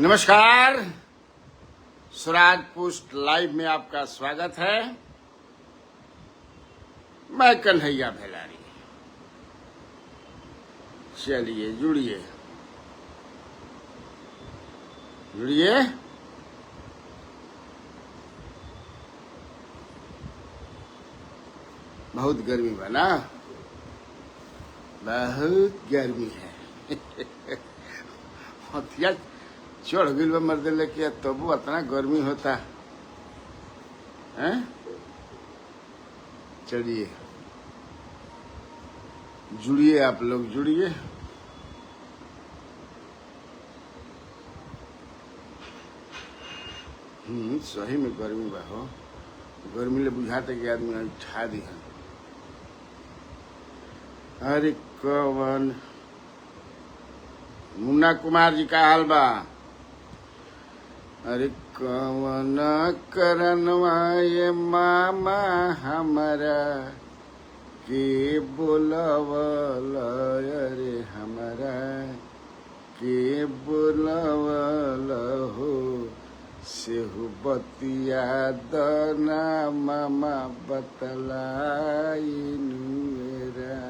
नमस्कार, Swaraj post live में आपका स्वागत है। मैं कन्हैया भेलारी। चलिए जुड़िए जुड़िए। बहुत गर्मी बना, बहुत गर्मी है। हथिया चढ़ गई मर्द लेके तबू इतना गर्मी होता है। चलिए जुड़िए, आप लोग जुड़िए। सही में गर्मी बा हो। गर्मी ले बुझाते कि आदमी उठा दी है। अरे कवन मुन्ना कुमार जी का हाल बा? अरे कवन करनवा ये मामा हमारा के बोलवल, अरे हमारा के बोलवल हो, सेहु बतिया दना मामा बतलाई नुरा।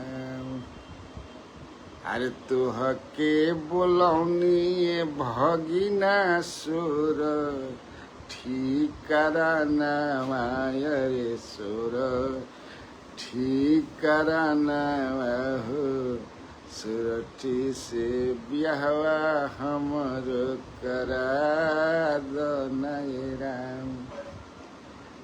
अरे तुह के बोलौनी भगिना सुर, ठीकरा नामा रे सुर, ठीकरा नामा हो, सुरठी से ब्याहवा हमर करा दो राम।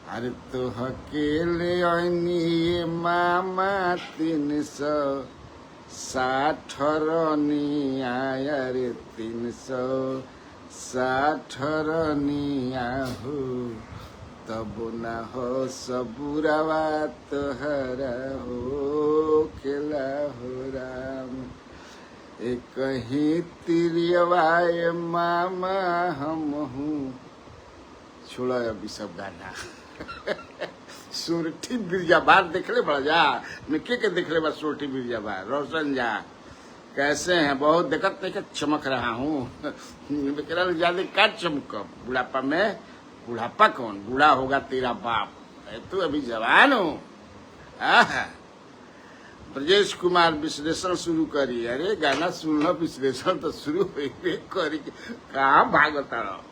अरे तुह के ले आनी मामा 360 रनिया रे 360 रनिया हो, तब न हो सबुरवा तोहरा हो खेला हो राम। एक ही तिरियवाए मामा हम हूँ। छोड़ा अभी सब गाना। सुरठी बिरजा बार देखले बड़ा जा मिक्के के देखले बा। सुरठी बिरजा बार रोशन जा कैसे हैं? बहुत देखत देखत चमक रहा हूँ। ज्यादा का चमक बुढ़ापा में? बुढ़ापा कौन? बूढ़ा होगा तेरा बाप। तू अभी जवान हो। ब्रजेश कुमार विश्लेषण शुरू करी। अरे गाना सुनना, विश्लेषण तो शुरू करी। कहाँ भागता रहो?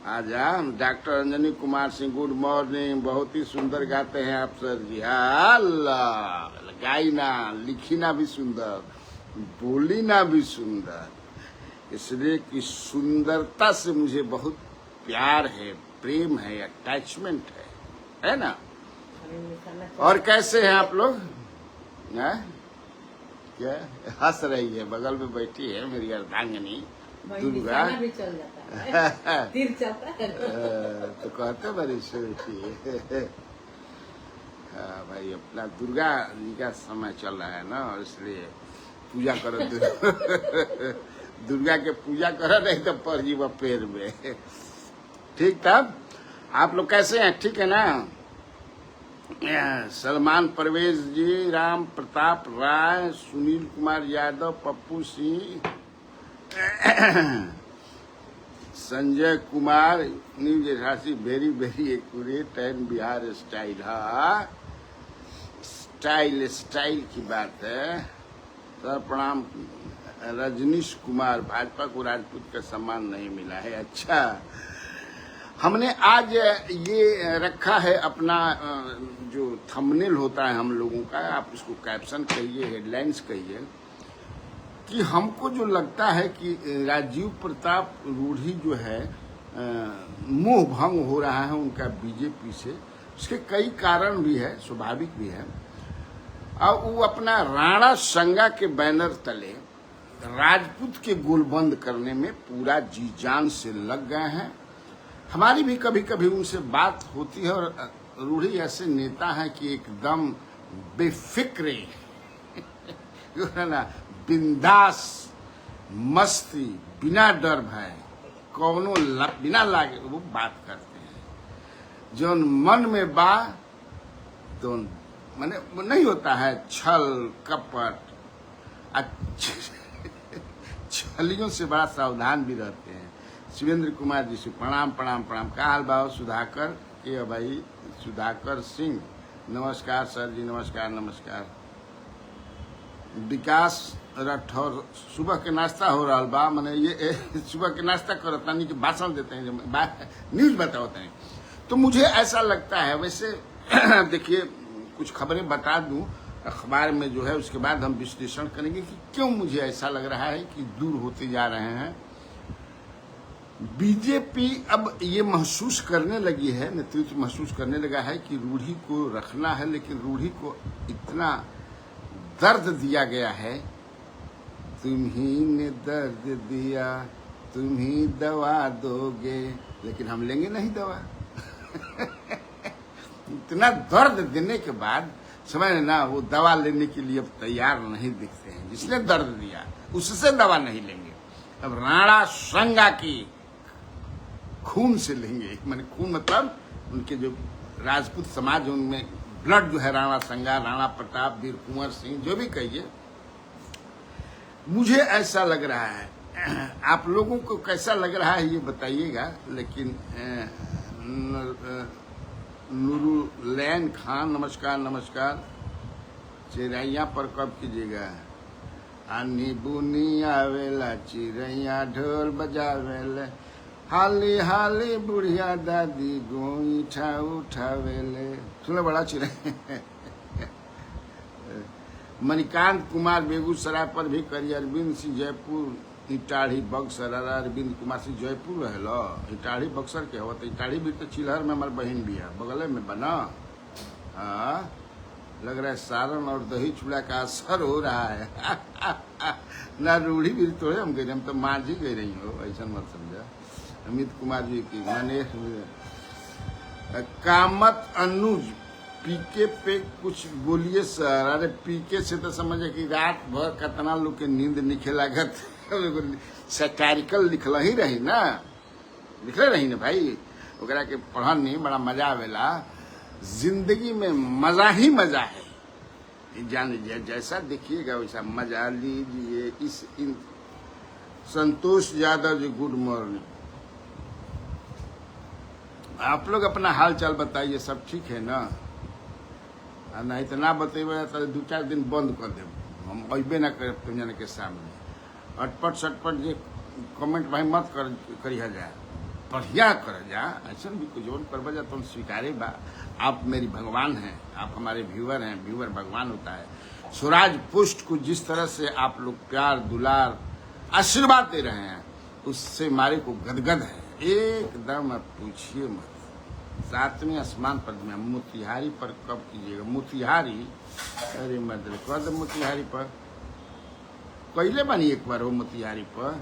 आजा। Doctor Anjani Kumar Singh, good morning. बहुत ही सुंदर गाते हैं आप सर जी। अल्लाह, गाई ना, लिखी ना भी सुंदर, बोली ना भी सुंदर, इसलिए कि सुंदरता से मुझे बहुत प्यार है, प्रेम है, अटैचमेंट है ना? और कैसे हैं आप लोग? क्या हंस रही है? बगल में बैठी है मेरी अर्धांगिनी दुर्गा। भी चल जाता है, तीर चलता है। तो कहते बड़ी सुरठी। भाई अपना दुर्गा जी का समय चल रहा है ना, और इसलिए पूजा करो। दुर्गा के पूजा करो, नहीं तो पड़ जीव पेड़ में। ठीक था। आप लोग कैसे हैं? ठीक है ना? Salman Parvez ji, Ram Pratap Rai, Sunil Kumar Yadav, Pappu Singh, Sanjay Kumar, news 88, very very accurate and Bihar style. हाँ, स्टाइल की बात है। सर प्रणाम। रजनीश कुमार, भाजपा को राजपूत का सम्मान नहीं मिला है। अच्छा, हमने आज ये रखा है अपना जो थंबनेल होता है हम लोगों का, आप इसको कैप्शन कहिए, हेडलाइंस कहिए, कि हमको जो लगता है कि राजीव प्रताप रूढ़ी जो है मोह भंग हो रहा है उनका बीजेपी से। उसके कई कारण भी है, स्वाभाविक भी है। और वो अपना राणा संगा के बैनर तले राजपूत के गोलबंद करने में पूरा जी जान से लग गए हैं। हमारी भी कभी कभी उनसे बात होती है, और रूढ़ी ऐसे नेता है कि एकदम बेफिक्रे है ना, बिंदास, मस्ती, बिना डर भय, कौनो बिना लागे वो बात करते हैं। जो मन में बा तो माने नहीं होता है छल कपट, छलियों से बड़ा सावधान भी रहते हैं। शिवेंद्र कुमार जी से प्रणाम प्रणाम प्रणाम। का हाल भाव सुधाकर के भाई, सुधाकर सिंह, नमस्कार सर जी, नमस्कार नमस्कार। विकास राठौर, सुबह के नाश्ता हो रहा बा, मैंने ये सुबह के नाश्ता करता नहीं कि भाषण देते हैं, न्यूज बताते हैं। तो मुझे ऐसा लगता है, वैसे देखिए कुछ खबरें बता दूं अखबार में जो है, उसके बाद हम विश्लेषण करेंगे कि क्यों मुझे ऐसा लग रहा है कि दूर होते जा रहे हैं। बीजेपी अब ये महसूस करने लगी है, नेतृत्व महसूस करने लगा है कि रूढ़ी को रखना है, लेकिन रूढ़ी को इतना दर्द दिया गया है, तुम ही ने दर्द दिया, तुम ही दवा दोगे, लेकिन हम लेंगे नहीं दवा। इतना दर्द देने के बाद समझ ना, वो दवा लेने के लिए अब तैयार नहीं दिखते हैं। जिसने दर्द दिया उससे दवा नहीं लेंगे, अब राणा संगा की खून से लेंगे। मैंने खून मतलब उनके जो राजपूत समाज, उनमें ब्लड जो है, राणा संगा, राणा प्रताप, वीर कुंवर सिंह, जो भी कहिए। मुझे ऐसा लग रहा है, आप लोगों को कैसा लग रहा है ये बताइएगा। लेकिन नूरुलैन खान, नमस्कार नमस्कार। चिड़ैया पर कब कीजिएगा? आनी बुनी आवेला चिड़ैया ढोल बजावेले, हाली हाली बुढ़िया दादी गोईठा उठावेले। सुनो बड़ा चिड़ैया। मणिकांत कुमार बेगूसराय पर भी करी, अरविंद सिंह जयपुर, इटाढ़ी बक्सर। अरविंद कुमार सिंह जयपुर रहलो, इटाढ़ी बक्सर के हो तो इटाढ़ी भी तो चिल्हर में हमारे बहन भी है, बगल में बना। हाँ, लग रहा है सारण और दही चूड़ा का असर हो रहा है। ना रूढ़ी भी थोड़े हम गए, हम तो मांझी गई रही हो, ऐसा मत समझा। अमित कुमार जी की माने कामत अनुज, पीके पे कुछ बोलिए सर। अरे पीके से तो समझे कि रात भर कितना लोग के नींद निखे लागत, सैटारिकल लिखल ही रही ना, लिखले रही ना भाई, ओकरा के पढ़न नहीं बड़ा मजा आवेला। जिंदगी में मजा ही मजा है, जान लीजिए, जैसा देखिएगा वैसा मजा लीजिए। इन संतोष यादव जी, गुड मॉर्निंग। आप लोग अपना हाल चाल बताइए, सब ठीक है ना? नहीं तो ना बतेबे तो 2-4 दिन बंद कर देब, हम अबे ना करे तुम के सामने। अटपट सटपट जे कमेंट भाई मत करिया जाए, बढ़िया कर जा, ऐसा भी कुछ जोन करवा जा तो स्वीकारे बा। आप मेरी भगवान हैं, आप हमारे व्यूअर हैं, व्यूअर भगवान होता है। स्वराज पुष्ट को जिस तरह से आप लोग प्यार दुलार आशीर्वाद दे रहे हैं, उससे हमारे को गदगद है एकदम, आप पूछिए मत। 7वें आसमान पर मैं मोतिहारी पर कब कीजिएगा? मोतिहारी, अरे मदर कद मोतिहारी पर कैले बनी एक बार हो, मोतिहारी पर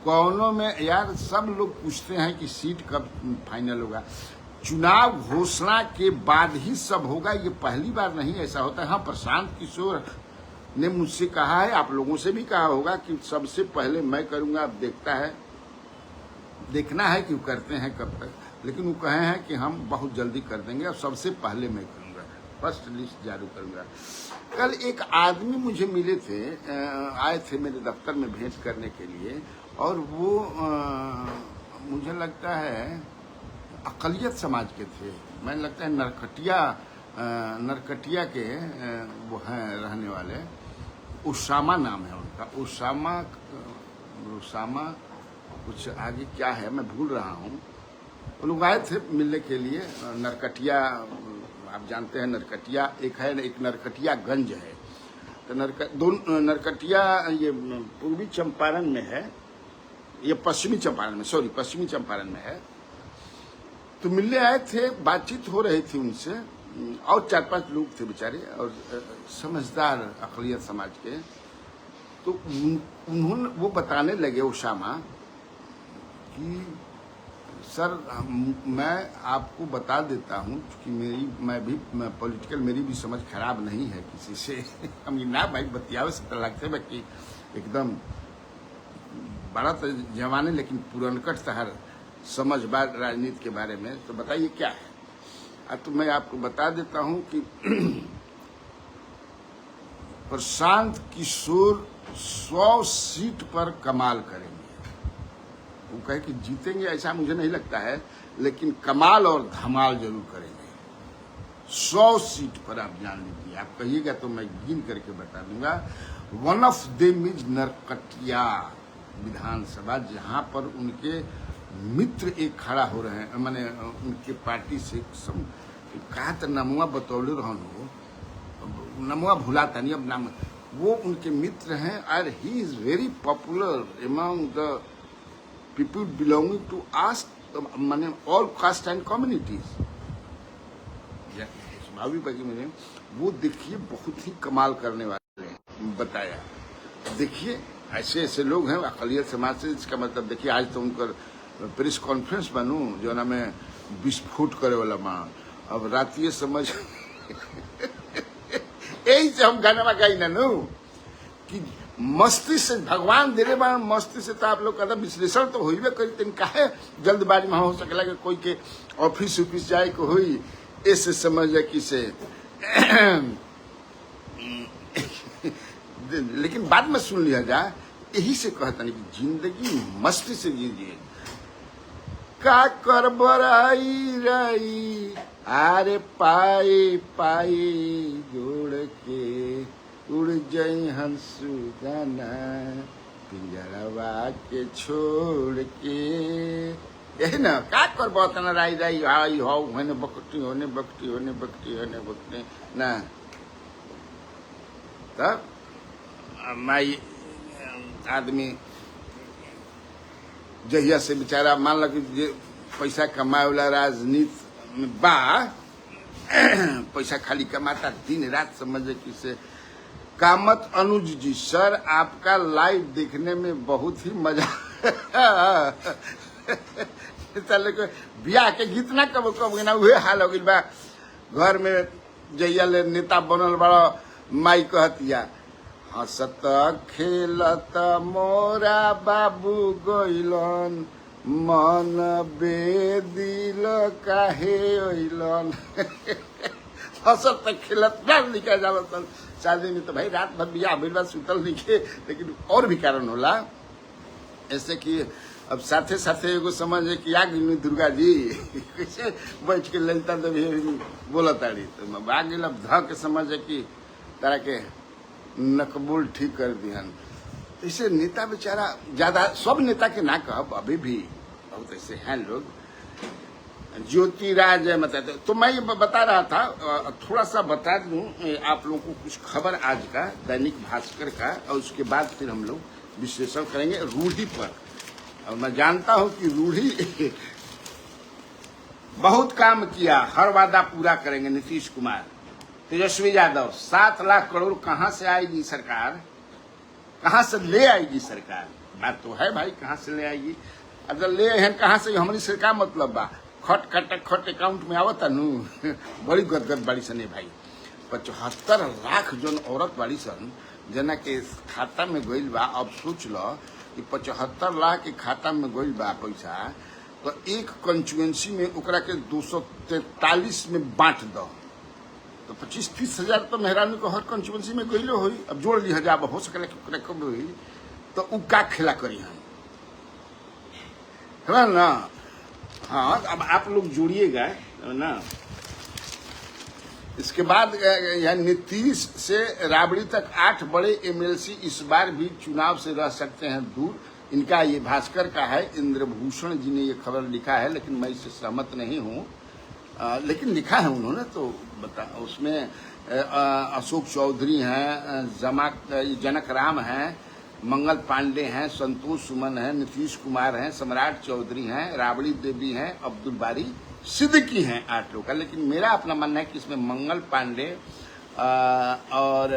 कौनों में यार। सब लोग पूछते हैं कि सीट कब फाइनल होगा। चुनाव घोषणा के बाद ही सब होगा, ये पहली बार नहीं ऐसा होता है। हाँ, प्रशांत किशोर ने मुझसे कहा है, आप लोगों से भी कहा होगा कि सबसे पहले मैं करूंगा। अब देखना है कि वो करते हैं कब तक, लेकिन वो कहे हैं कि हम बहुत जल्दी कर देंगे और सबसे पहले मैं करूंगा, फर्स्ट लिस्ट जारी करूंगा। कल एक आदमी मुझे मिले थे, आए थे मेरे दफ्तर में भेंट करने के लिए, और वो मुझे लगता है अकलियत समाज के थे। मैंने लगता है नरकटिया के वो हैं रहने वाले। उसामा नाम है उनका, उसामा कुछ आगे क्या है मैं भूल रहा हूँ। वो लोग आए थे मिलने के लिए। नरकटिया आप जानते हैं, नरकटिया एक है, एक नरकटियागंज है। तो दो नरकटिया ये पूर्वी चंपारण में है, ये पश्चिमी चंपारण में, सॉरी पश्चिमी चंपारण में है। तो मिलने आए थे, बातचीत हो रही थी उनसे, और 4-5 लोग थे बेचारे, और समझदार अक़लियत समाज के। तो उन्होंने वो बताने लगे, उसामा, कि सर मैं आपको बता देता हूँ कि मैं पॉलिटिकल मेरी भी समझ खराब नहीं है किसी से। हम ना भाई बतियावे से तो लगते हैं कि एकदम बड़ा तो जवाने, लेकिन पुरनकट तहर समझ बात राजनीति के बारे में। तो बताइए क्या है? तो मैं आपको बता देता हूँ कि प्रशांत किशोर 100 सीट पर कमाल करेंगे। वो कहे कि जीतेंगे ऐसा मुझे नहीं लगता है, लेकिन कमाल और धमाल जरूर करेंगे। 100 सीट पर आप जान लीजिए, आप कहिएगा तो मैं गिन करके बता दूंगा। One of them is Narkatiya Vidhan Sabha, जहां पर उनके मित्र एक खड़ा हो रहे हैं, माने उनके पार्टी से सब कहा तो नमुआ बतौले रहन, नमुआ भुलाता नहीं अब नाम, वो उनके मित्र हैं और he is very popular among the people belonging to आस माने ऑल कास्ट एंड कम्युनिटीज। स्वाभाविक बाकी मैंने वो देखिए बहुत ही कमाल करने वाले बताया। देखिए ऐसे ऐसे लोग हैं अकलियत समाज से, इसका मतलब देखिए आज तो उनकर प्रेस कॉन्फ्रेंस बनू जो ना में विस्फोट करे वाला माँ, अब रातिये समझ यही से हम गाना में गाई ना कि मस्ती से भगवान दिले बा, मस्ती से तो आप लोग का विश्लेषण तो होइबे करी, तीन काहे जल्दबाजी में हो सकला कि कोई के ऑफिस उफिस जाए को हुई ऐसे समझ कि से लेकिन बाद में सुन लिया जाए, यही से कहता नहीं कि जिंदगी मस्ती से जीजिए। का कर बराई रही आरे पाए पाए जोड़ के उड़ जाई हंसू गाना पिंजरवा के छोड़ के, यही ना का कर बतना राई राई आई हो होने बकटी होने बकटी होने बकटी होने बकटी ना। तब माई आदमी जहिया से बेचारा मान लो कि पैसा कमाए वाला राजनीति में बा, पैसा खाली कमाता दिन रात समझे कि से कामत अनुज जी सर आपका लाइव देखने में बहुत ही मजा चले को बियाह के गीत ना कब कब ना उहे हाल हो गई बा। घर में जहिया ले नेता बनल बड़ा माई कहतिया हंसत खेलत मोरा बाबू गइलन मन बेदिल काहे ओइलन हंसत खेलत डाल निकल जावत शादी में तो भाई रात भर बियाह भइल बा सुतल निके, लेकिन और भी कारण होला ऐसे कि अब साथे साथे एगो समझ है कि आ गई दुर्गा जी कैसे बैठ के ललिता देवी बोला ताड़ी तो आ गई अब ध के समझ है कि तारा के नकबूल ठीक कर दिहन। ऐसे नेता बेचारा ज्यादा सब नेता के ना कहब, अभी भी बहुत ऐसे हैं लोग। ज्योतिराज मतलब तो मैं ये बता रहा था, थोड़ा सा बता दूं आप लोगों को कुछ खबर आज का दैनिक भास्कर का, और उसके बाद फिर हम लोग विश्लेषण करेंगे रूढ़ी पर। और मैं जानता हूं कि रूढ़ी बहुत काम किया, हर वादा पूरा करेंगे नीतीश कुमार। तेजस्वी यादव 7 लाख करोड़ कहां से आएगी सरकार, कहां से ले आएगी सरकार? बात तो है भाई, कहां से ले आएगी? अगर ले हैं कहां से, हमारी सरकार मतलब बा खट खट खट अकाउंट में आवता नु बड़ी गदगद बाड़ी सन भाई। 75 लाख जोन औरत बाड़ी सन जना के खाता में गइल बा। अब सोच लो कि 75 लाख के खाता में गइल बा पैसा, तो एक कंस्टिट्यूएंसी में ओकरा के 243 में बांट दो तो 25-30 हजार तो मेहरानी को हर कंस्टिट्यूएंसी में गइलो हुई। अब जोड़ ली हजार हो सकला कि कम हुई तो उ का खेला करी हम, है ना? हाँ, अब आप लोग जोड़िएगा ना। इसके बाद यह नीतीश से राबड़ी तक 8 बड़े एमएलसी इस बार भी चुनाव से रह सकते हैं दूर। इनका ये भास्कर का है, इंद्रभूषण जी ने ये खबर लिखा है, लेकिन मैं इससे सहमत नहीं हूँ। लेकिन लिखा है उन्होंने तो बता, उसमें अशोक चौधरी हैं, जनक राम हैं, मंगल पांडे हैं, संतोष सुमन हैं, नीतीश कुमार हैं, सम्राट चौधरी हैं, राबड़ी देवी हैं, अब्दुल बारी सिद्दीकी हैं, 8 लोग का। लेकिन मेरा अपना मानना है कि इसमें मंगल पांडे और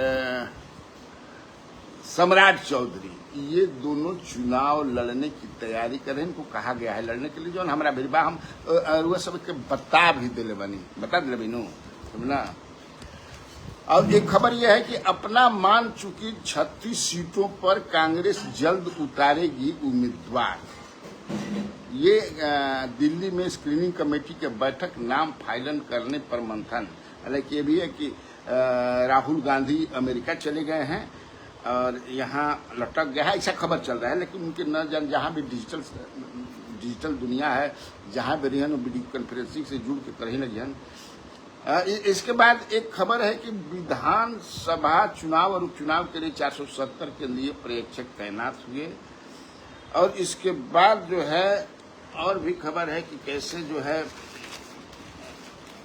सम्राट चौधरी ये दोनों चुनाव लड़ने की तैयारी कर रहे हैं। इनको कहा गया है लड़ने के लिए, जो हमारा भिरबा हम वो सब के बता भी दिले बनी, बता दिले बनी ना। और एक खबर यह है कि अपना मान चुकी 36 सीटों पर कांग्रेस जल्द उतारेगी उम्मीदवार। ये दिल्ली में स्क्रीनिंग कमेटी के बैठक नाम फाइनल करने पर मंथन। हालांकि ये भी है कि राहुल गांधी अमेरिका चले गए हैं और यहाँ लटक गया है, ऐसा खबर चल रहा है। लेकिन उनके न जहाँ भी डिजिटल डिजिटल दुनिया है, जहाँ भी रहन वीडियो कॉन्फ्रेंसिंग से जुड़ के करही लगिहन। इसके बाद एक खबर है कि विधानसभा चुनाव और उपचुनाव के लिए 470 के लिए पर्यवेक्षक तैनात हुए। और इसके बाद जो है और भी खबर है कि कैसे जो है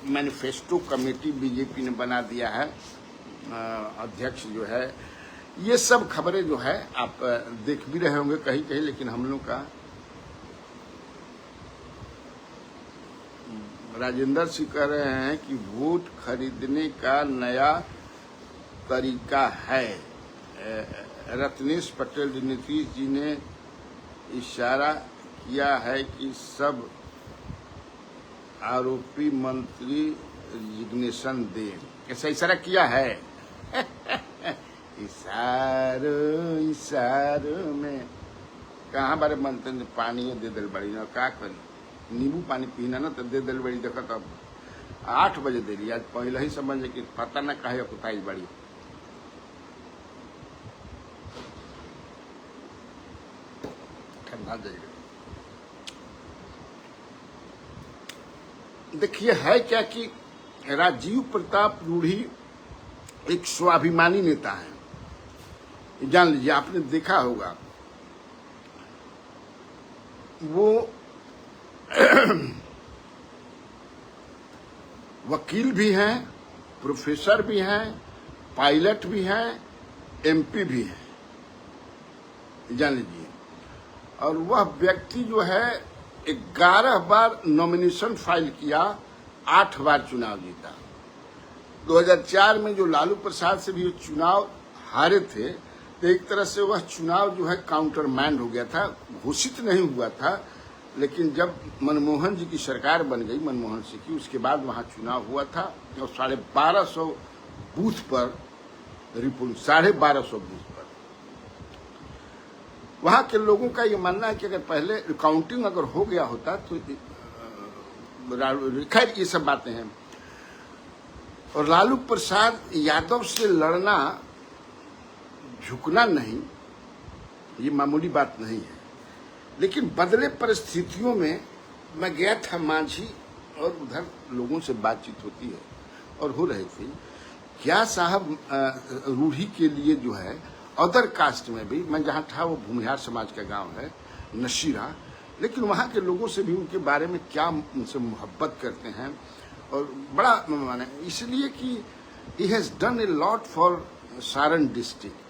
मैनिफेस्टो कमेटी बीजेपी ने बना दिया है, अध्यक्ष जो है। ये सब खबरें जो है आप देख भी रहे होंगे कहीं कहीं, लेकिन हम लोग का राजेंद्र सिंह कह रहे हैं कि वोट खरीदने का नया तरीका है। रत्नेश पटेल नीतीश जी ने इशारा किया है कि सब आरोपी मंत्री रिजिग्नेशन दे। ऐसा इशारा किया है। इशारों इशारों में कहाँ बारे मंत्री ने पानी दे दिल बड़ी ना, का करी नींबू पानी पीना ना तो दे दिल बड़ी। देखा तब 8 बजे दे रही, आज पहले ही समझ कि पता ना कहे कुताई बड़ी। ठंडा जाएगा। देखिए है क्या कि राजीव प्रताप रूढ़ी एक स्वाभिमानी नेता है, जान लीजिए, आपने देखा होगा। वो वकील भी हैं, प्रोफेसर भी हैं, पायलट भी हैं, एमपी भी हैं, जान लीजिए। और वह व्यक्ति जो है 11 बार नॉमिनेशन फाइल किया, 8 बार चुनाव जीता। 2004 में जो लालू प्रसाद से भी चुनाव हारे थे, तो एक तरह से वह चुनाव जो है काउंटरमैंड हो गया था, घोषित नहीं हुआ था। लेकिन जब मनमोहन जी की सरकार बन गई, मनमोहन सिंह की, उसके बाद वहां चुनाव हुआ था और 1250 बूथ पर रिपोर्ट, 1250 बूथ पर वहां के लोगों का ये मानना है कि अगर पहले काउंटिंग अगर हो गया होता तो खैर ये सब बातें हैं। और लालू प्रसाद यादव से लड़ना, झुकना नहीं, ये मामूली बात नहीं है। लेकिन बदले परिस्थितियों में मैं गया था मांझी, और उधर लोगों से बातचीत होती है और हो रही थी। क्या साहब रूढ़ी के लिए जो है अदर कास्ट में भी, मैं जहाँ था वो भूमिहार समाज का गांव है नशीरा, लेकिन वहाँ के लोगों से भी उनके बारे में क्या उनसे मोहब्बत करते हैं। और बड़ा माने इसलिए कि he has done a lot for Saran district.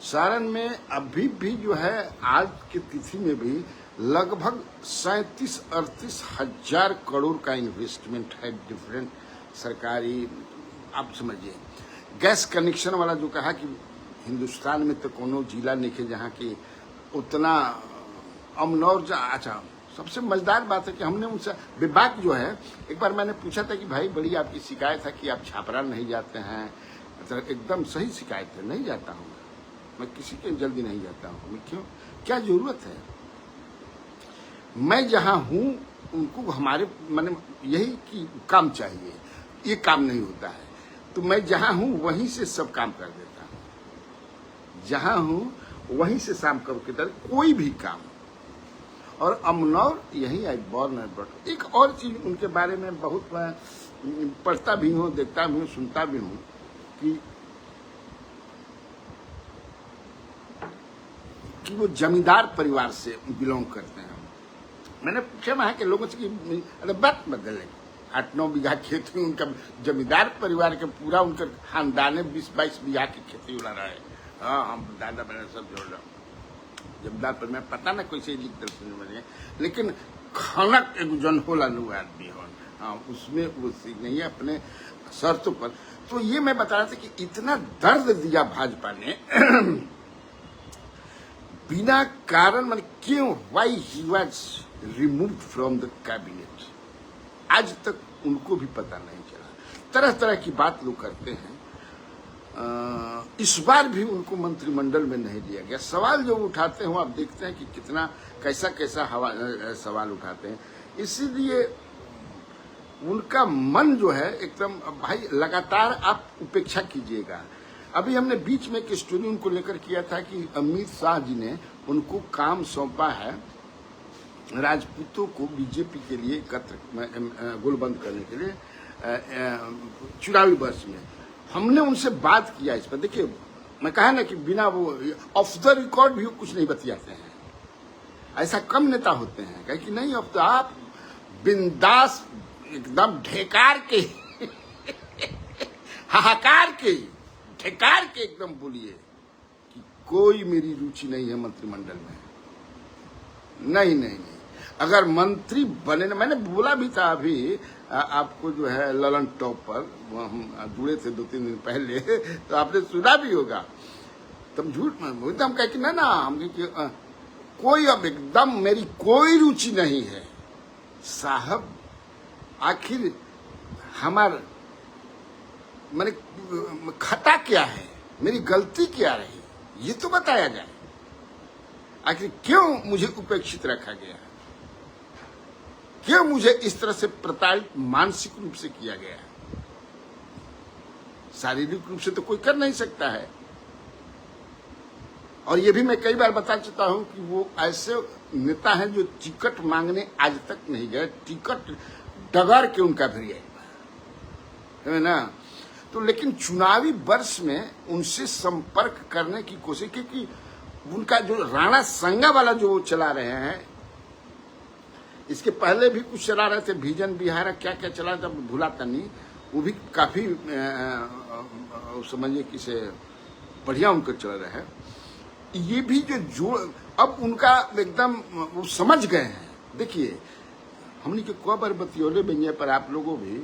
Saran में अभी भी जो है आज की तिथि में भी लगभग 37-38 हजार करोड़ का इन्वेस्टमेंट है डिफरेंट सरकारी। आप समझिए, गैस कनेक्शन वाला जो कहा कि हिंदुस्तान में तो कोनो जिला नहीं है जहाँ की उतना अमनौर। अच्छा, सबसे मजेदार बात है कि हमने उनसे विभाग जो है, एक बार मैंने पूछा था कि भाई बड़ी आपकी शिकायत है कि आप छापरा नहीं जाते हैं। एकदम सही शिकायत है, नहीं जाता हूँ मैं, किसी के जल्दी नहीं जाता हूँ मैं। क्यों, क्या जरूरत है? मैं जहाँ हूँ उनको हमारे मैंने यही कि काम चाहिए, ये काम नहीं होता है, तो मैं जहाँ हूँ वहीं से सब काम कर देता हूँ। जहाँ हूँ वहीं से शाम करके तरह कोई भी काम। और अमनौर यही आई बॉर्न एंड ब्रॉट। एक और चीज उनके बारे में बहुत मैं पढ़ता भी हूँ, देखता भी हूँ, सुनता भी हूँ कि वो जमींदार परिवार से बिलोंग करते हैं। मैंने पूछा वहां के लोगों से कि अरे बात बदले, 8-9 बीघा खेती उनका, जमींदार परिवार के पूरा उनका खानदाने 20-22 बीघा की खेती उड़ा रहा है। हाँ, हम दादा मैंने सब जोड़ रहा। जमींदार पर मैं पता ना कैसे लिख दे, लेकिन खनक एक जन होला नु आदमी हो, हाँ, उसमें वो सीख नहीं है अपने शर्तों पर। तो ये मैं बता रहा था कि इतना दर्द दिया भाजपा ने बिना कारण, मान क्यों, why he was removed from the cabinet, आज तक उनको भी पता नहीं चला। तरह तरह की बात लोग करते हैं। इस बार भी उनको मंत्रिमंडल में नहीं लिया गया। सवाल जो उठाते हैं आप देखते हैं कि कितना कैसा कैसा सवाल उठाते हैं। इसीलिए उनका मन जो है एकदम, भाई लगातार आप उपेक्षा कीजिएगा। अभी हमने बीच में एक स्टोरी उनको लेकर किया था कि अमित शाह जी ने उनको काम सौंपा है राजपूतों को बीजेपी के लिए गोलबंद करने के लिए चुनावी वर्ष में हमने उनसे बात किया इस पर। देखिए, मैं कहा ना कि बिना वो ऑफ द रिकॉर्ड भी कुछ नहीं बतियाते हैं। ऐसा कम नेता होते हैं, कहे कि नहीं अब तो आप बिंदास एकदम ढेकार के हाहाकार के ढेकार के एकदम बोलिए कि कोई मेरी रुचि नहीं है मंत्रिमंडल में। नहीं नहीं नहीं, अगर मंत्री बने ना, मैंने बोला भी था अभी आपको जो है ललन टॉप पर, वो हम जुड़े थे 2-3 दिन पहले, तो आपने सुना भी होगा। तब झूठ में बोलते हम कहे कि ना हम कोई अब एकदम मेरी कोई रुचि नहीं है साहब। आखिर हमार मैंने खता क्या है, मेरी गलती क्या रही, ये तो बताया जाए। आखिर क्यों मुझे उपेक्षित रखा गया, क्यों मुझे इस तरह से प्रताड़ित मानसिक रूप से किया गया। शारीरिक रूप से तो कोई कर नहीं सकता है। और ये भी मैं कई बार बता चुका हूं कि वो ऐसे नेता हैं जो टिकट मांगने आज तक नहीं गए, टिकट डगर के उनका भी है ना। तो लेकिन चुनावी वर्ष में उनसे संपर्क करने की कोशिश, क्योंकि उनका जो राणा संगा वाला जो चला रहे हैं, इसके पहले भी कुछ चला रहे थे, विजन बिहार क्या क्या चला था भुलाता नहीं, वो भी काफी समझिए कि से बढ़िया उनका चल रहा है। ये भी जो अब उनका एकदम वो समझ गए हैं। देखिए, हमने के कबर बतियोले बनिया पर आप लोगों भी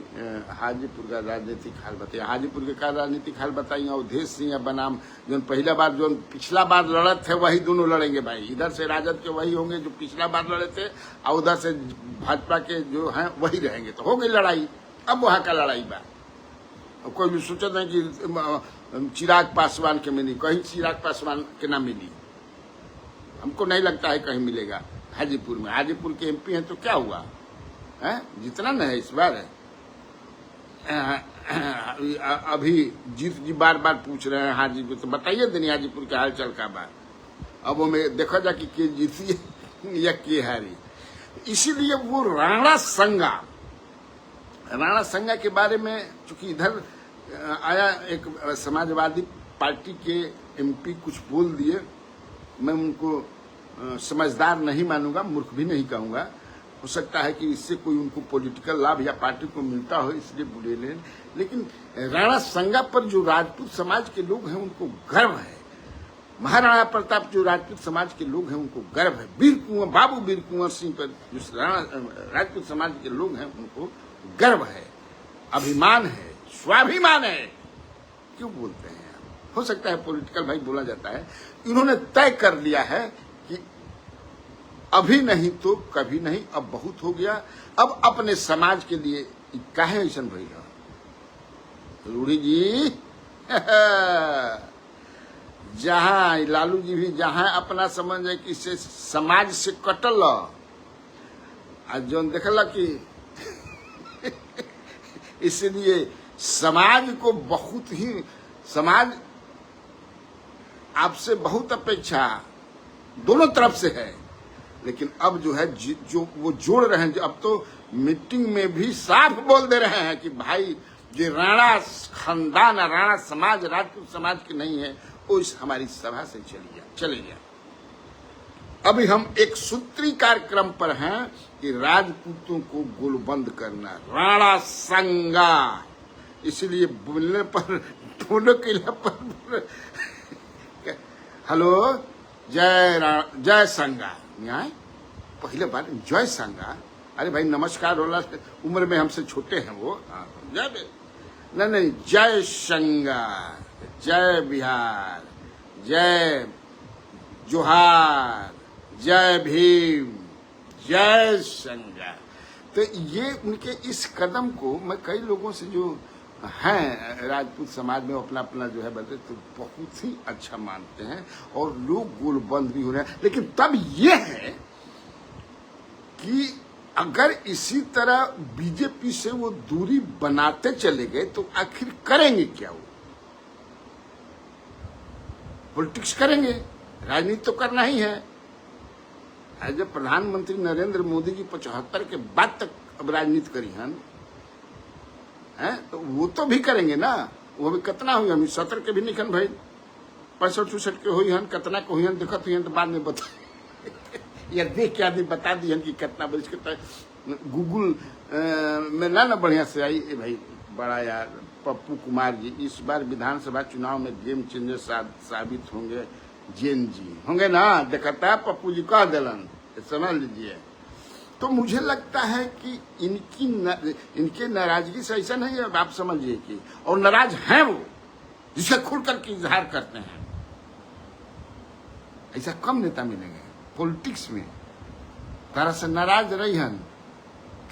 हाजीपुर का राजनीतिक हाल बताइए। हाजीपुर के का राजनीतिक हाल बताइए। अवधेश सिंह बनाम जो पहला बार जो पिछला बार लड़े थे वही दोनों लड़ेंगे भाई। इधर से राजद के वही होंगे जो पिछला बार लड़े थे, और उधर से भाजपा के जो हैं वही रहेंगे। तो हो गई लड़ाई। अब वहां का लड़ाई बा। कोई भी सोचा था कि चिराग पासवान के मिली, कहीं चिराग पासवान के ना मिली। हमको नहीं लगता है कहीं मिलेगा हाजीपुर में। हाजीपुर के एमपी हैं तो क्या हुआ है, जितना न है इस बार अभी जीत जी बार बार पूछ रहे हैं हाजीपुर, तो बताइए दिन हाजीपुर के हाल चाल का बात। अब वो में देखा जा कि के जीती या के हारी। इसीलिए वो राणा संगा के बारे में, चूंकि इधर आया एक समाजवादी पार्टी के एमपी कुछ बोल दिए, मैं उनको समझदार नहीं मानूंगा, मूर्ख भी नहीं कहूंगा। हो सकता है कि इससे कोई उनको पॉलिटिकल लाभ या पार्टी को मिलता हो, इसलिए बुरे ले। लेकिन राणा संगा पर जो राजपूत समाज के लोग हैं उनको गर्व है। महाराणा प्रताप जो राजपूत समाज के लोग हैं उनको गर्व है। बाबू वीर कुंवर सिंह पर जो राजपूत समाज के लोग हैं उनको गर्व है, अभिमान है, स्वाभिमान है। क्यों बोलते हैं? हो सकता है पॉलिटिकल भाई बोला जाता है। इन्होंने तय कर लिया है कि अभी नहीं तो कभी नहीं, अब बहुत हो गया। अब अपने समाज के लिए काहे ऐसा भइल रूढ़ी जी जहां लालू जी भी जहां अपना समझ है कि से समाज से कटल आज जो देखला कि इसलिए समाज को बहुत ही, समाज आपसे बहुत अपेक्षा दोनों तरफ से है। लेकिन अब जो है जो वो जोड़ रहे हैं, अब तो मीटिंग में भी साफ बोल दे रहे हैं कि भाई जो राणा खानदान, राणा समाज राजपूत समाज की नहीं है, वो इस हमारी सभा से चले गया। अभी हम एक सूत्री कार्यक्रम पर हैं कि राजपूतों को गोलबंद करना, राणा संगा। इसलिए बोलने पर दोनों किला पर हेलो जय संगा न्याय, पहले बार जय संगा। अरे भाई नमस्कार होला, उम्र में हमसे छोटे हैं वो। जय नहीं जय संगा, जय बिहार, जय जोहार, जय भीम, जय संगा। तो ये उनके इस कदम को मैं कई लोगों से जो हैं राजपूत समाज में अपना अपना जो है बता, तो बहुत ही अच्छा मानते हैं और लोग गोलबंद भी हो रहे हैं। लेकिन तब ये है कि अगर इसी तरह बीजेपी से वो दूरी बनाते चले गए तो आखिर करेंगे क्या? वो पॉलिटिक्स करेंगे, राजनीति तो करना ही है। एज ए प्रधानमंत्री नरेंद्र मोदी जी 75 के बाद तक अब राजनीति करी हन है, तो वो तो भी करेंगे ना। वो भी कितना हुई हम 70 के भी निकन भाई 65-66 के हुई हन, कितना के हुई हन देखत हुई हन, तो बाद में बता या देख के आदमी बता दी हन कि कितना बरिश कितना। गूगल में ना बढ़िया से आई भाई बड़ा यार पप्पू कुमार जी इस बार विधानसभा चुनाव में गेम चेंजर साबित होंगे, जैन जी होंगे ना, देखता पप्पू जी कह दिलन, समझ लीजिए। तो मुझे लगता है कि इनके नाराजगी से ऐसा नहीं है, आप समझिए कि और नाराज हैं वो, जिसे खुल करके इजहार करते हैं। ऐसा कम नेता मिलेंगे पॉलिटिक्स में तरह से नाराज रही हन।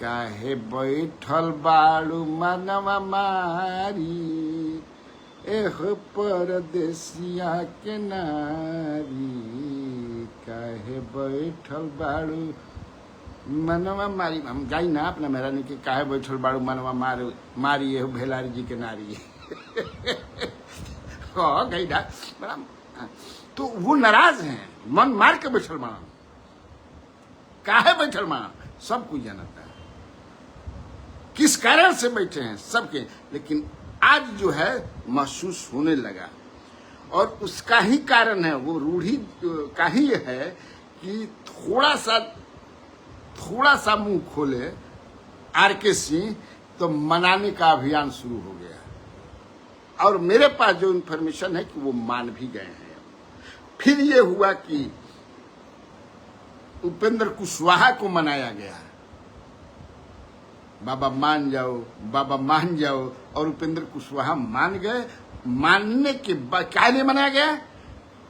काहे बैठल बाड़ू मनवा मारी, एह परदेसिया के नारी, काहे बैठल बाड़ू मनवा मारी। हम गाई ना अपना मेरा नहीं कि काहे बैठल बाड़ू मनवा मारी एह भेलारी जी के नारी गई ना बड़ा। तो वो नाराज हैं, मन मार के बैठल माना, काहे बैठल माना सब कुछ जानता है, किस कारण से बैठे हैं सबके। लेकिन आज जो है महसूस होने लगा, और उसका ही कारण है, वो रूढ़ी का ही है कि थोड़ा सा मुंह खोले आरके सिंह तो मनाने का अभियान शुरू हो गया। और मेरे पास जो इन्फॉर्मेशन है कि वो मान भी गए हैं। फिर ये हुआ कि उपेंद्र कुशवाहा को मनाया गया, बाबा मान जाओ, बाबा मान जाओ, और उपेंद्र कुशवाहा मान गए। मानने के बाद क्या लिए मनाया गया?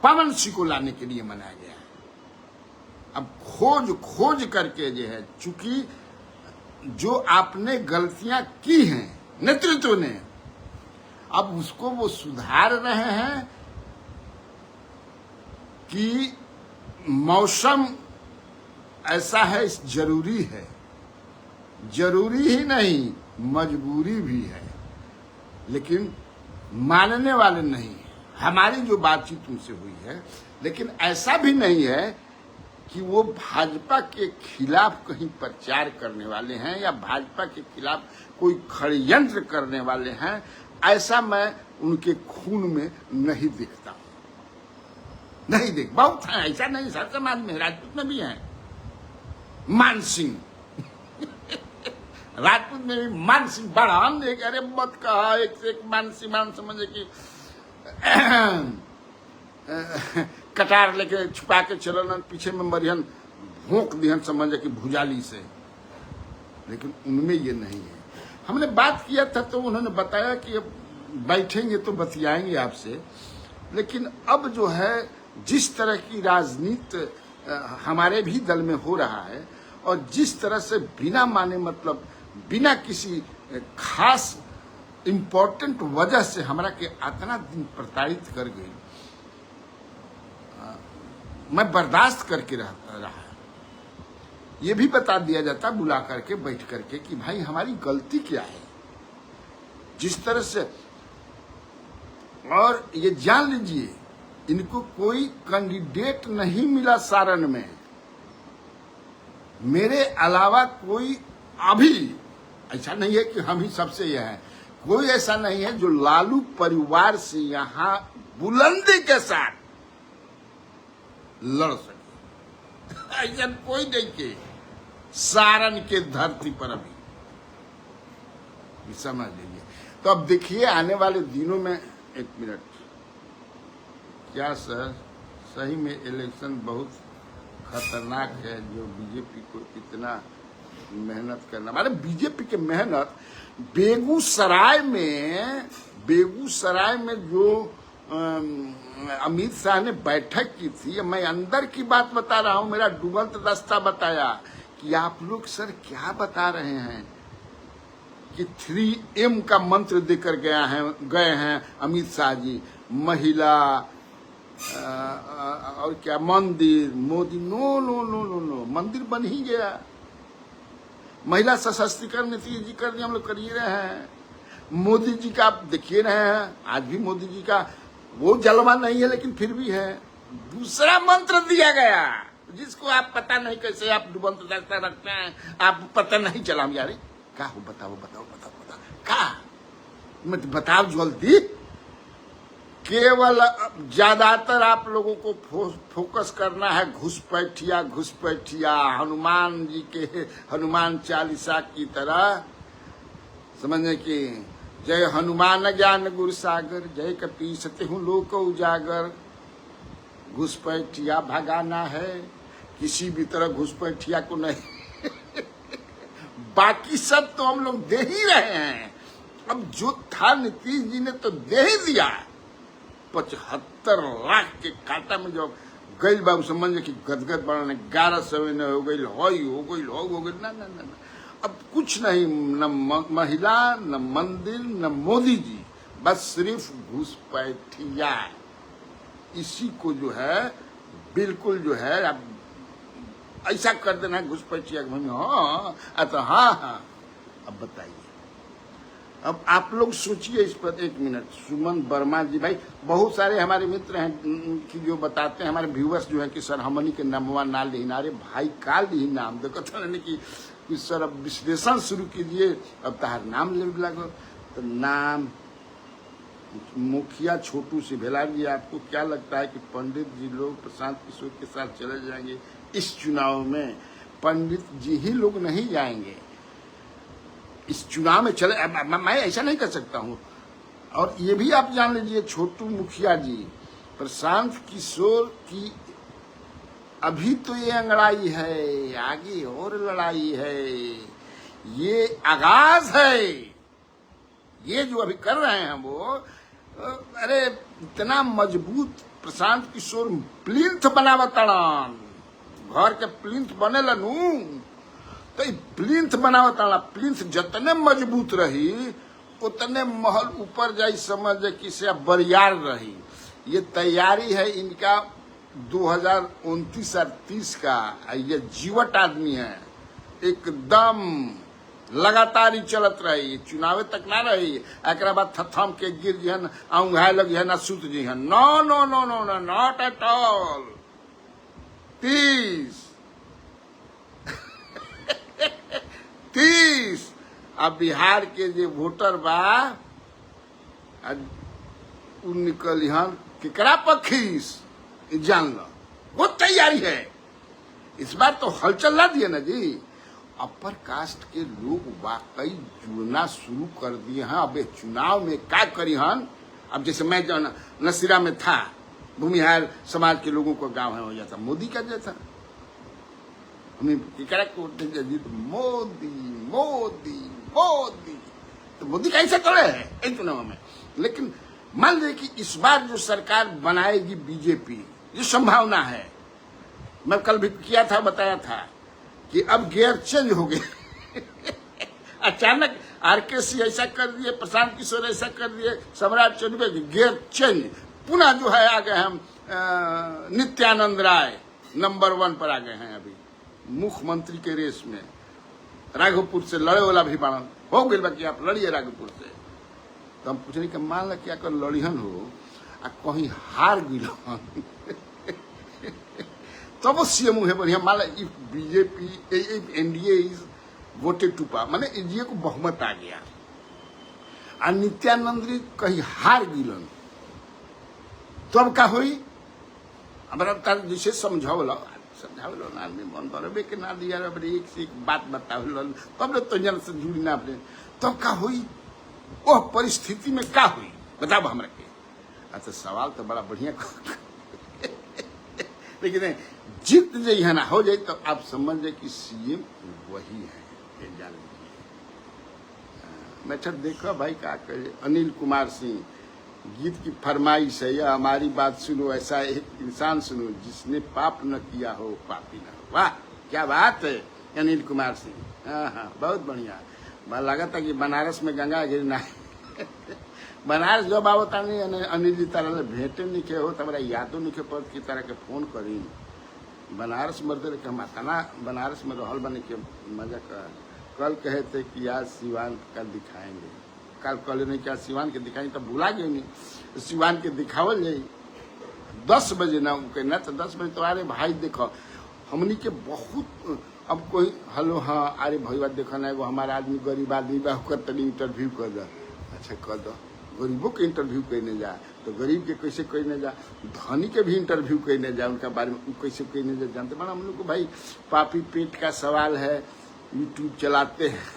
पवन सिंह को लाने के लिए मनाया गया। अब खोज करके जो है, चूंकि जो आपने गलतियां की हैं नेतृत्व ने, अब उसको वो सुधार रहे हैं कि मौसम ऐसा है, जरूरी है, जरूरी ही नहीं मजबूरी भी है। लेकिन मानने वाले नहीं। हमारी जो बातचीत उनसे हुई है, लेकिन ऐसा भी नहीं है कि वो भाजपा के खिलाफ कहीं प्रचार करने वाले हैं या भाजपा के खिलाफ कोई षड्यंत्र करने वाले हैं। ऐसा मैं उनके खून में नहीं देखता हूं, नहीं देख। बहुत है ऐसा नहीं, सर समाज में राजपूत में भी है मान सिंह राजपूत में भी मान सिंह बड़ा एक, अरे मत कहा, एक से एक मान समझे कि कटार लेके छुपा के चलन, पीछे में मरियन भोंक दिहन समझे कि भुजाली से। लेकिन उनमें ये नहीं है। हमने बात किया था तो उन्होंने बताया कि अब बैठेंगे तो बतियाएंगे आपसे। लेकिन अब जो है जिस तरह की राजनीति हमारे भी दल में हो रहा है, और जिस तरह से बिना माने मतलब बिना किसी खास इम्पोर्टेंट वजह से हमरा के इतना दिन प्रताड़ित कर गई, मैं बर्दाश्त करके रहा। ये भी बता दिया जाता बुला करके बैठ करके कि भाई हमारी गलती क्या है, जिस तरह से। और ये जान लीजिए इनको कोई कैंडिडेट नहीं मिला सारण में, मेरे अलावा कोई अभी ऐसा नहीं है कि हम ही सबसे यह है, कोई ऐसा नहीं है जो लालू परिवार से यहां बुलंदी के साथ लड़ सके। ऐसा कोई नहीं के सारण के धरती पर अभी समझ लीजिए। तो अब देखिए आने वाले दिनों में, एक मिनट, क्या सर सही में इलेक्शन बहुत खतरनाक है जो बीजेपी को इतना मेहनत करना, माने बीजेपी के मेहनत बेगूसराय में जो अमित शाह ने बैठक की थी, मैं अंदर की बात बता रहा हूं, मेरा डूबंत दस्ता बताया कि आप लोग सर क्या बता रहे हैं कि 3M का मंत्र देकर गए हैं अमित शाह जी, महिला और क्या मंदिर, Modi, no no no no no, मंदिर बन ही गया। महिला सशक्तिकरण नीतीश जी कर दिया, हम लोग कर ही रहे हैं। मोदी जी का आप देखिए रहे हैं, आज भी मोदी जी का वो जलवा नहीं है, लेकिन फिर भी है। दूसरा मंत्र दिया गया जिसको आप पता नहीं कैसे आप डुबंत रखते हैं, आप पता नहीं चला यार क्या हो, बताओ बताओ बताओ बताओ क्या मत बताओ जल्दी। केवल ज्यादातर आप लोगों को फोकस करना है घुसपैठिया हनुमान जी के हनुमान चालीसा की तरह, समझने की जय हनुमान ज्ञान गुरु सागर, जय कपीस तिहु लोक उजागर। घुसपैठिया भगाना है, किसी भी तरह घुसपैठिया को नहीं बाकी सब तो हम लोग दे ही रहे हैं। अब जो था नीतीश जी ने तो दे ही दिया। 75 लाख के काटा में जो गई बाबू समझ कि गदगद बढ़ाने 1100 में हो गई हो गई ना ना ना, अब कुछ नहीं, न महिला न मंदिर न मोदी जी, बस सिर्फ घुसपैठिया। इसी को जो है बिल्कुल जो है अब ऐसा कर देना है घुसपैठिया। हाँ तो हाँ अब बताइए, अब आप लोग सोचिए इस पर एक मिनट। सुमन वर्मा जी भाई, बहुत सारे हमारे मित्र हैं कि जो बताते हैं, हमारे व्यूअर्स जो है कि सर हमनी के नामवा ना लेना। अरे भाई काल ही नाम देखो तो नहीं कि सर अब विश्लेषण शुरू कीजिए, अब तार नाम ले लगो तो नाम मुखिया छोटू सिभेला जी। आपको क्या लगता है कि पंडित जी लोग प्रशांत किशोर के साथ चले जाएंगे इस चुनाव में? पंडित जी ही लोग नहीं जाएंगे इस चुनाव में। चले मैं ऐसा नहीं कर सकता हूं। और ये भी आप जान लीजिए, छोटू मुखिया जी प्रशांत किशोर की अभी तो ये अंगड़ाई है, आगे और लड़ाई है, ये आगाज है। ये जो अभी कर रहे हैं वो, अरे इतना मजबूत प्रशांत किशोर प्लिंथ बनावताड़न, घर के प्लिंथ बने लनू तो प्लिंथ बनावताड़ा। प्लिंथ जितने मजबूत रही उतने महल ऊपर जाई, समझ कि से बरियार रही। ये तैयारी है इनका 2029 और 30 का। ये जीवट आदमी है, एकदम लगातार ही चलत रही, चुनावे तक ना रही। एक बाद थम के गिर जी औंघाए लगी है ना सुत जी है। No no no no no not at all. 30 अब बिहार के जो वोटर बा उ निकल केकरा पखीस जान लो, वो तैयारी है। इस बार तो हलचल ला दिए ना जी। अपर कास्ट के लोग वाकई जुड़ना शुरू कर दिए हैं। अब चुनाव में क्या करी हन? अब जैसे मैं जो नसीरा में था, भूमिहार समाज के लोगों को गांव है हो जाता, मोदी का जैसा हमें जी तो मोदी मोदी मोदी, तो मोदी कैसे करे है इन चुनाव में। लेकिन मान लीजिए कि इस बार जो सरकार बनाएगी बीजेपी, ये संभावना है। मैं कल भी किया था, बताया था कि अब गियर चेंज हो गए अचानक आरकेसी ऐसा कर दिए, प्रशांत किशोर ऐसा कर दिए, सम्राट चौधरी गियर चेंज। पुनः जो है आ गए हम नित्यानंद राय नंबर 1 पर आ गए हैं। अभी मुख्यमंत्री के रेस में राघोपुर से लड़े वाला भी बाणन हो गए बाकी आप लड़िए राघोपुर से। तो हम पूछने के मान ला क्या कर लड़िहन हो आ कहीं हार गिलन तब वो सीएम है बढ़िया। मान ला BJP NDA is voted to power, माने एनडीए को बहुमत आ गया और नित्यानंद कहीं हार गिलन, तो अब क्या हुई? अब जैसे समझाओ आदमी मन करबे के ना दिया, एक से एक बात बताओ तब तो जन से जुड़ी ना अपने, तब क्या हुई? वह परिस्थिति में क्या हुई बताओ हमरा के। अच्छा सवाल तो बड़ा बढ़िया लेकिन जीत जाइए है ना हो जाए तो आप समझ जाए कि सीएम वही है, जान लीजिए। मैं अच्छा देखो भाई क्या करे। अनिल कुमार सिंह गीत की फरमाइश है, या हमारी बात सुनो, ऐसा एक इंसान सुनो जिसने पाप न किया हो पापी न हो। वाह क्या बात है अनिल कुमार सिंह। हाँ बहुत बढ़िया। लगा था कि बनारस में गंगा गिरना बनारस जब आवता नहीं अनिल जी तारा भेंटे नहीं के हो तो हमारा यादों नहीं के पद की तरह के फोन करी बनारस मर्दे के हम तना बनारस में रहल बने के मजा कर। कल कहे थे कि आज सिवान का दिखाएंगे, कल नहीं क्या सिवान के दिखाएंगे, तब भुला गए नहीं सिवान के दिखावल जाये 10 बजे ना कहना तो 10 बजे तो अरे भाई देखो हमनी के बहुत अब कोई हेलो हाँ अरे भैया देखा ना एगो हमारा आदमी गरीब आदमी बा ओकर तनी इंटरव्यू कर दो। अच्छा कर दो, गरीबों के इंटरव्यू करने जा तो गरीब के कैसे करने जा, धनी के भी इंटरव्यू करने जा, उनका बारे में कैसे करने जा जानते बड़ा हम लोग को भाई पापी पेट का सवाल है, यूट्यूब चलाते हैं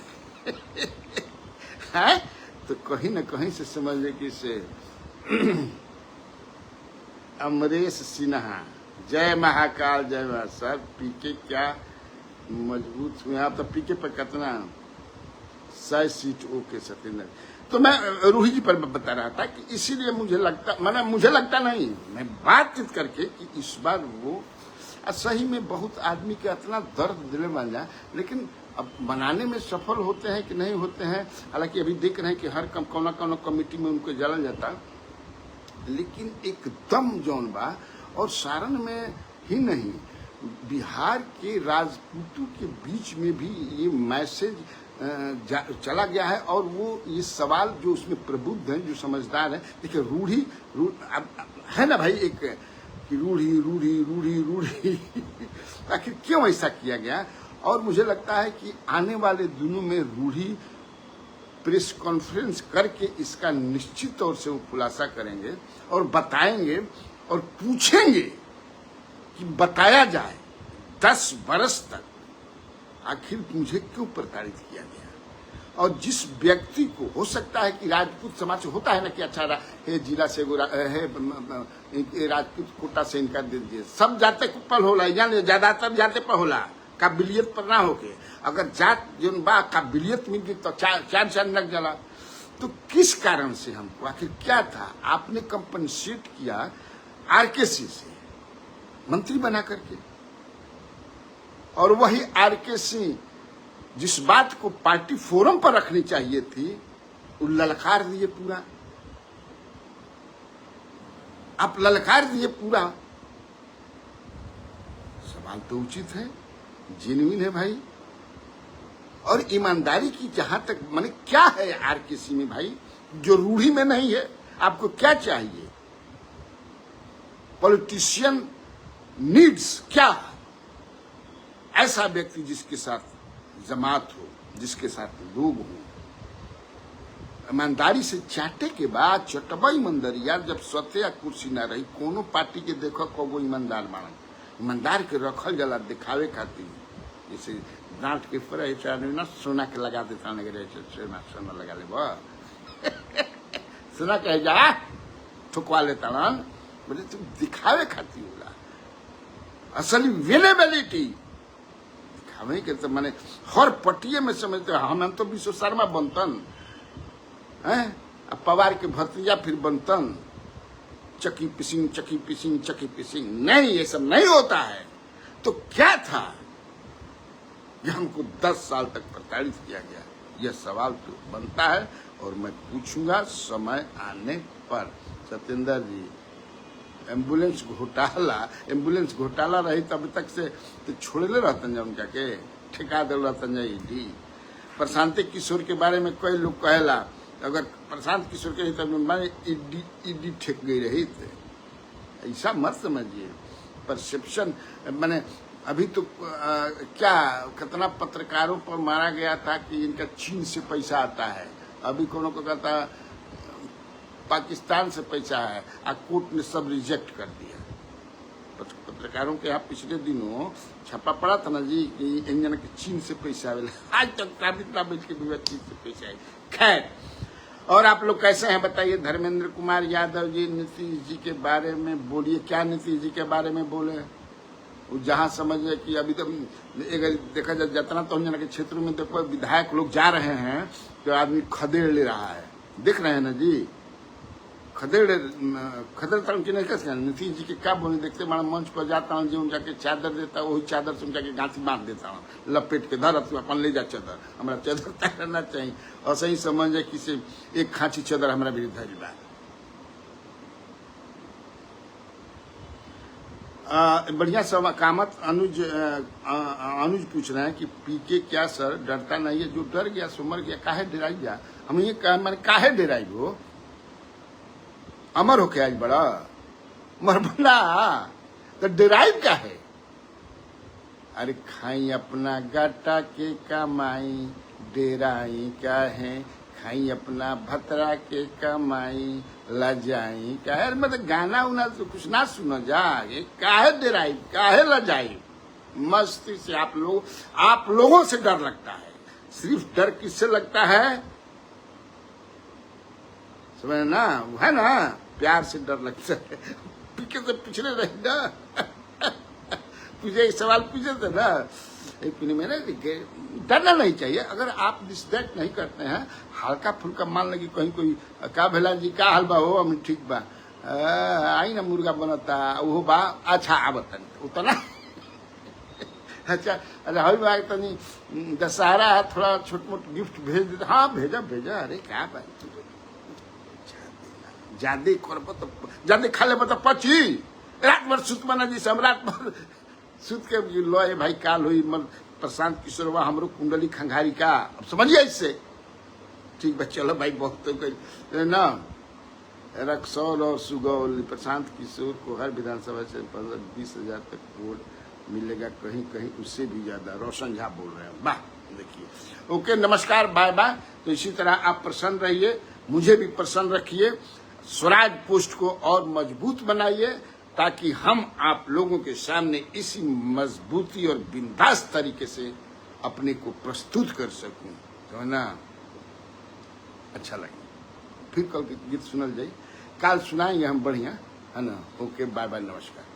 है तो कहीं ना कहीं से समझे कि से अमरेश सिन्हा जय महाकाल जय महा सर पीके क्या मजबूत हुए आप तो पीके पर कितना 100 सीट ओके सत्येंद्र। तो मैं रूही जी पर बता रहा था कि इसीलिए मुझे लगता नहीं मैं बातचीत करके कि इस बार वो सही में बहुत आदमी के इतना दर्द दिल बन जाए, लेकिन अब बनाने में सफल होते हैं कि नहीं होते हैं। हालांकि अभी देख रहे हैं कि हर कौना कमेटी में उनको जला जाता, लेकिन एकदम जौन बा और सारण में ही नहीं बिहार के राजपूतों के बीच में भी ये मैसेज चला गया है। और वो ये सवाल जो उसमें प्रबुद्ध हैं, जो समझदार हैं, देखिए रूढ़ी है ना भाई, एक कि रूढ़ी रूढ़ी रूढ़ी रूढ़ी आखिर क्यों ऐसा किया गया। और मुझे लगता है कि आने वाले दिनों में रूढ़ी प्रेस कॉन्फ्रेंस करके इसका निश्चित तौर से वो खुलासा करेंगे और बताएंगे और पूछेंगे कि बताया जाए 10 बरस तक आखिर मुझे क्यों प्रताड़ित किया गया। और जिस व्यक्ति को हो सकता है कि राजपूत समाज से होता है ना कि अच्छा है जिला से है राजपूत कोटा से इनका दे दिए, सब जाते पर होला यानी ज्यादातर जाते पर होला, काबिलियत पर ना होके अगर जात जो बा काबिलियत मिल गई तो चार लग जाला। तो किस कारण से हमको आखिर क्या था, आपने कंपनसेट किया आरकेसी से मंत्री बना करके, और वही आरकेसी जिस बात को पार्टी फोरम पर रखनी चाहिए थी वो ललकार दिए पूरा, आप ललकार दिए पूरा। सवाल तो उचित है, जेन्युइन है भाई। और ईमानदारी की जहां तक माने क्या है आरकेसी में भाई जो रूढ़ी में नहीं है, आपको क्या चाहिए। पॉलिटिशियन नीड्स क्या, ऐसा व्यक्ति जिसके साथ जमात हो, जिसके साथ लोग हो, ईमानदारी से चाटे के बाद चटबा ईमानदारिया जब सत्या कुर्सी ना रही कोनो पार्टी के देखो को ईमानदार मानन, ईमानदार के रखल जला दिखावे खातिर, जैसे डांट के पर ना सोना के लगा देता सोना लगा ले सोना कह जा ठुकवा लेता बोले तुम दिखावे खातिर होला, असली वेलेबिलिटी दिखावे के तो मैंने हर पटिये में समझते हम तो विश्व शर्मा बनतन है, अब पवार के भतीजा फिर बनतन, चकी पिसिंग चकी पिसिंग चकी पिसिंग, नहीं ये सब नहीं होता है। तो क्या था ये हमको 10 साल तक प्रताड़ित किया गया, यह सवाल तो बनता है और मैं पूछूंगा समय आने पर। सत्येंद्र जी एम्बुलेंस घोटाला रही तब तक से तो छोड़ले रहतन जा उनका के ठेका दे रहतन जा ईडी। प्रशांत किशोर के बारे में कई लोग कहेला अगर प्रशांत किशोर के तब माने ईडी ठेक गई रही थे, ऐसा मत समझिए। परसेप्शन माने अभी तो क्या कितना पत्रकारों पर मारा गया था कि इनका चीन से पैसा आता है, अभी कोनो को कहता पाकिस्तान से पैसा है, कोर्ट ने सब रिजेक्ट कर दिया। पत्रकारों के यहाँ पिछले दिनों छापा पड़ा था ना जी कि इंजन के चीन से पैसा आवे, आज तक साबित ना बैठ के भी चीन से पैसा है। खैर, और आप लोग कैसे हैं बताइए। धर्मेंद्र कुमार यादव जी नीतीश जी के बारे में बोलिए, क्या नीतीश जी के बारे में बोले। वो जहाँ समझे कि अभी तो अगर देखा जाए जितना तो इंजन के क्षेत्र में देखो विधायक लोग जा रहे हैं तो आदमी खदेड़ ले रहा है, देख रहे हैं ना जी, खदेड़ उनकी नहीं कैसे नीतीश जी के क्या बोले देखते मैं मंच पर जाता हूँ जी, उनका के चादर देता हूँ, वही चादर से उनका के गांठी बांध देता हूँ, लपेट के धर तू अपन ले जा चादर, हमारा चादर तय रहना चाहिए। और सही समझे कि एक खांची चादर हमारा विरुद्ध है। बढ़िया सब कामत अनुज पूछ रहे हैं कि पीके क्या सर डरता नहीं है, जो डर गया सो मर गया, काहे डराई गया। हम ये मैंने काहे डराई हो, अमर होके आज बड़ा मरबला तो डराइव क्या है। अरे खाई अपना गाटा के कमाई, डेराई का है, खाई अपना भतरा के कमाई, लजाई का है। मतलब गाना उना तो कुछ ना सुनो जा, ये काहे डेराई, काहे लजाई। मस्ती से आप लोगों से डर लगता है। सिर्फ डर किससे लगता है, समझ ना, है ना, प्यार से डर लगता है। पीछे से पिछले रहे ना तुझे एक सवाल पूछे थे ना एक मिनट में ना, डरना नहीं चाहिए। अगर आप डिस्ट्रैक्ट नहीं करते हैं, हल्का फुल्का मान लगी कहीं कोई का भेला जी का हाल बा हो, हम ठीक बा, आई ना मुर्गा बनता वो बा, अच्छा आवतन उतना अच्छा अरे हई बा तनी दशहरा है, थोड़ा छोट मोट गिफ्ट भेज देते। हाँ भेजा भेजा, अरे क्या बात, ज्यादा करब तो ज्यादा खा लेब तो पची, रात भर सुत बना जी से, हम रात भर सुत के लो भाई काल हुई मन प्रशांत किशोर हुआ हमरो कुंडली खंघारी का, अब समझिए इससे। ठीक बा, चलो भाई बहुत तो ना, रक्सौल और सुगौल प्रशांत किशोर को हर विधानसभा से 15-20 हज़ार तक वोट मिलेगा, कहीं कहीं उससे भी ज्यादा। रोशन झा बोल रहे हैं, वाह देखिए। ओके, नमस्कार, बाय बाय। तो इसी तरह आप प्रसन्न रहिए, मुझे भी प्रसन्न रखिए, स्वराज पोस्ट को और मजबूत बनाइए, ताकि हम आप लोगों के सामने इसी मजबूती और बिंदास तरीके से अपने को प्रस्तुत कर सकूं, तो ना अच्छा लगे। फिर कल गीत सुनल जाए, काल सुनाएंगे हम बढ़िया, है ना। ओके, बाय बाय, नमस्कार।